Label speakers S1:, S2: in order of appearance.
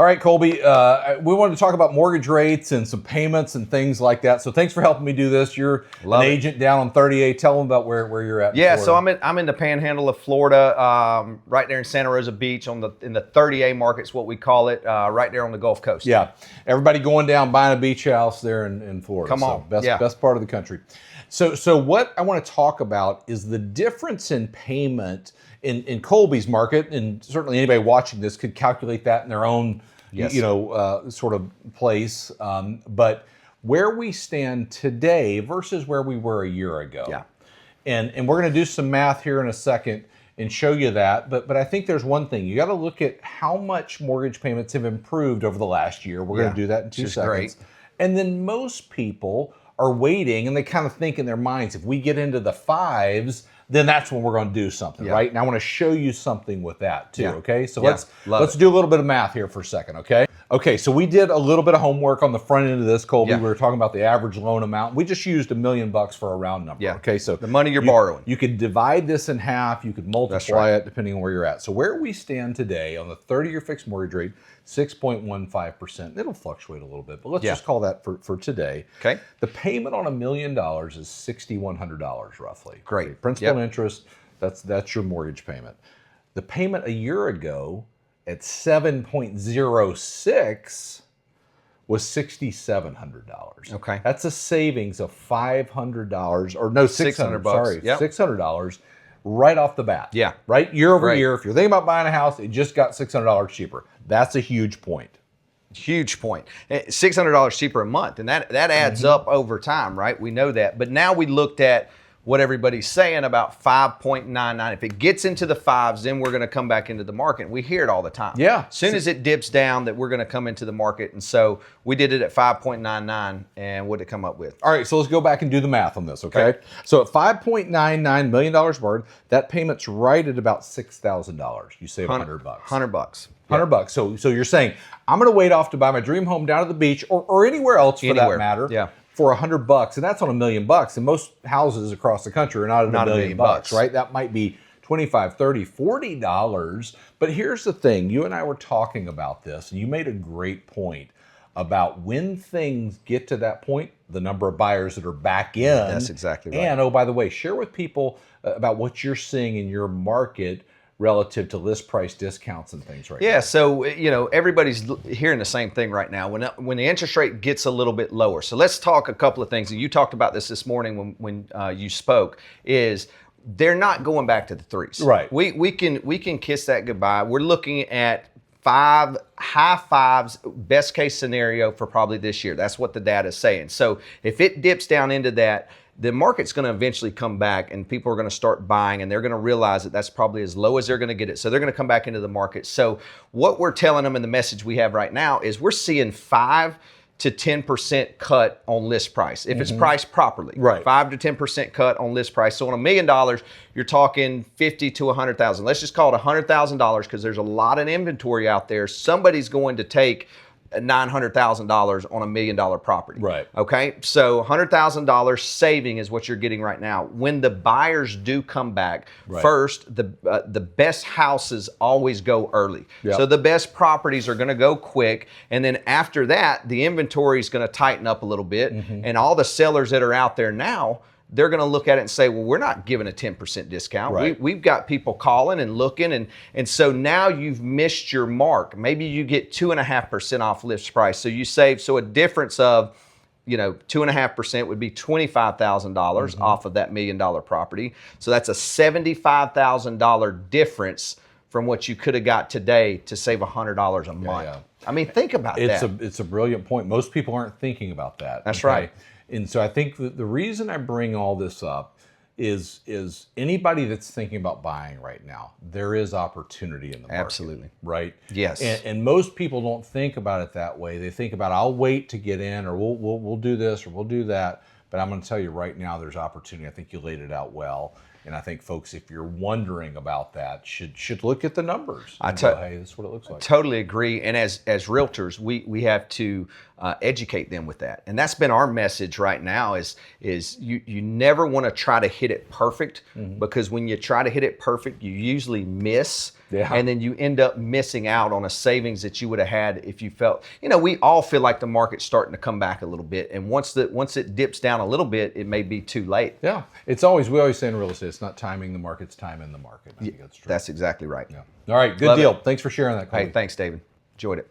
S1: All right, Colby, we wanted to talk about mortgage rates and some payments and things like that. So thanks for helping me do this. You're an agent down on 38. Tell them about where you're at.
S2: Yeah, so I'm in the Panhandle of Florida, right there in Santa Rosa Beach in the 30A market's what we call it, right there on the Gulf Coast.
S1: Yeah, everybody going down buying a beach house there in Florida.
S2: Come on,
S1: best part of the country. So what I want to talk about is the difference in payment in Colby's market, and certainly anybody watching this could calculate that in their own, sort of place. But where we stand today versus where we were a year ago.
S2: Yeah.
S1: And we're going to do some math here in a second and show you that. But I think there's one thing. You got to look at how much mortgage payments have improved over the last year. We're going to do that in 2 seconds.
S2: Great.
S1: And then most people are waiting, and they kind of think in their minds, if we get into the fives, then that's when we're going to do something, right? And I want to show you something with that too, okay? So let's do a little bit of math here for a second, okay? Okay, so we did a little bit of homework on the front end of this, Colby. We were talking about the average loan amount. We just used $1 million for a round number, okay? So
S2: the money you're borrowing.
S1: You could divide this in half. You could multiply it depending on where you're at. So where we stand today on the 30-year fixed mortgage rate, 6.15%. It'll fluctuate a little bit, but let's just call that for today.
S2: Okay.
S1: The payment on $1 million is $6,100 roughly.
S2: Great.
S1: Okay, principal and interest, that's your mortgage payment. The payment a year ago at 7.06 was $6,700.
S2: Okay.
S1: That's a savings of $500, or no, $600, sorry, $600 right off the bat.
S2: Yeah.
S1: Right? Year over year. If you're thinking about buying a house, it just got $600 cheaper. That's a huge point.
S2: Huge point. $600 cheaper a month, and that adds up over time, right? We know that. But now we looked at what everybody's saying about 5.99. If it gets into the fives, then we're going to come back into the market. We hear it all the time.
S1: Yeah.
S2: As soon as it dips down, that we're going to come into the market. And so we did it at 5.99, and what did it come up with?
S1: All right, so let's go back and do the math on this, okay? So at $5.99 million worth, that payment's right at about $6,000. You save $100.
S2: $100.
S1: $100. So you're saying, I'm going to wait off to buy my dream home down at the beach or anywhere else for that matter. For $100, and that's on $1 million. And most houses across the country are not at $1 million, right? That might be $25, $30, $40. But here's the thing: you and I were talking about this, and you made a great point about when things get to that point, the number of buyers that are back in.
S2: That's exactly right.
S1: And oh, by the way, share with people about what you're seeing in your market relative to list price discounts and things right now.
S2: Yeah, so everybody's hearing the same thing right now. When the interest rate gets a little bit lower, so let's talk a couple of things. And you talked about this morning when you spoke. Is they're not going back to the threes.
S1: Right.
S2: We can kiss that goodbye. We're looking at high fives, best case scenario for probably this year. That's what the data is saying. So if it dips down into that, the market's going to eventually come back, and people are going to start buying, and they're going to realize that that's probably as low as they're going to get it. So they're going to come back into the market. So what we're telling them in the message we have right now is we're seeing 5 to 10% cut on list price if it's priced properly.
S1: Right.
S2: 5 to 10% cut on list price. So on $1 million, you're talking 50 to 100,000. Let's just call it $100,000 because there's a lot of inventory out there. Somebody's going to take $900,000 on $1 million property.
S1: Right.
S2: Okay. So $100,000 saving is what you're getting right now. When the buyers do come back, first the best houses always go early.
S1: Yep.
S2: So the best properties are going to go quick, and then after that, the inventory is going to tighten up a little bit, and all the sellers that are out there now, they're going to look at it and say, well, we're not giving a 10% discount.
S1: Right.
S2: We've got people calling and looking. And so now you've missed your mark. Maybe you get 2.5% off list price. So you save, so a difference of, 2.5% would be $25,000 off of that $1 million property. So that's a $75,000 difference from what you could have got today to save $100 a month. Yeah. I mean, think about that.
S1: It's a brilliant point. Most people aren't thinking about that.
S2: That's right.
S1: And so I think the reason I bring all this up is anybody that's thinking about buying right now, there is opportunity in the market.
S2: Absolutely.
S1: Right?
S2: Yes.
S1: And most people don't think about it that way. They think about, I'll wait to get in, or we'll do this, or we'll do that. But I'm going to tell you right now, there's opportunity. I think you laid it out well. And I think folks, if you're wondering about that, should look at the numbers. Hey, this is what it looks like.
S2: I totally agree. And as realtors, we have to educate them with that. And that's been our message right now is you never want to try to hit it perfect, because when you try to hit it perfect, you usually miss. Yeah. And then you end up missing out on a savings that you would have had if you felt, we all feel like the market's starting to come back a little bit. And once it dips down a little bit, it may be too late.
S1: Yeah. We always say in real estate, it's not timing the market, it's timing the market. I think that's true.
S2: That's exactly right.
S1: Yeah. All right. Good deal. Thanks for sharing that, Colby.
S2: Hey, thanks, David. Enjoyed it.